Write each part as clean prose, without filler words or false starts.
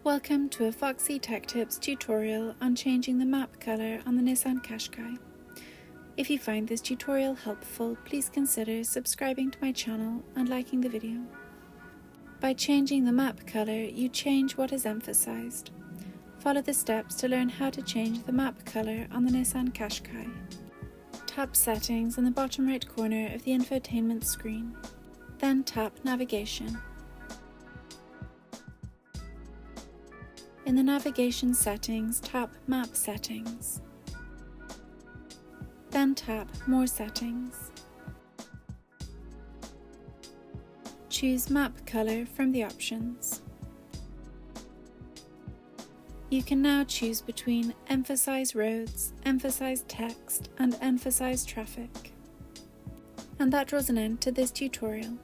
Welcome to a Foxy Tech Tips tutorial on changing the map color on the Nissan Qashqai. If you find this tutorial helpful, please consider subscribing to my channel and liking the video. By changing the map color, you change what is emphasized. Follow the steps to learn how to change the map color on the Nissan Qashqai. Tap Settings in the bottom right corner of the infotainment screen. Then tap Navigation. In the navigation settings, tap Map Settings. Then tap More Settings. Choose Map Color from the options. You can now choose between Emphasize Roads, Emphasize Text, and Emphasize Traffic. And that draws an end to this tutorial.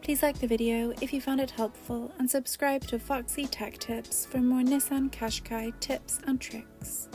Please like the video if you found it helpful and subscribe to Foxy Tech Tips for more Nissan Qashqai tips and tricks.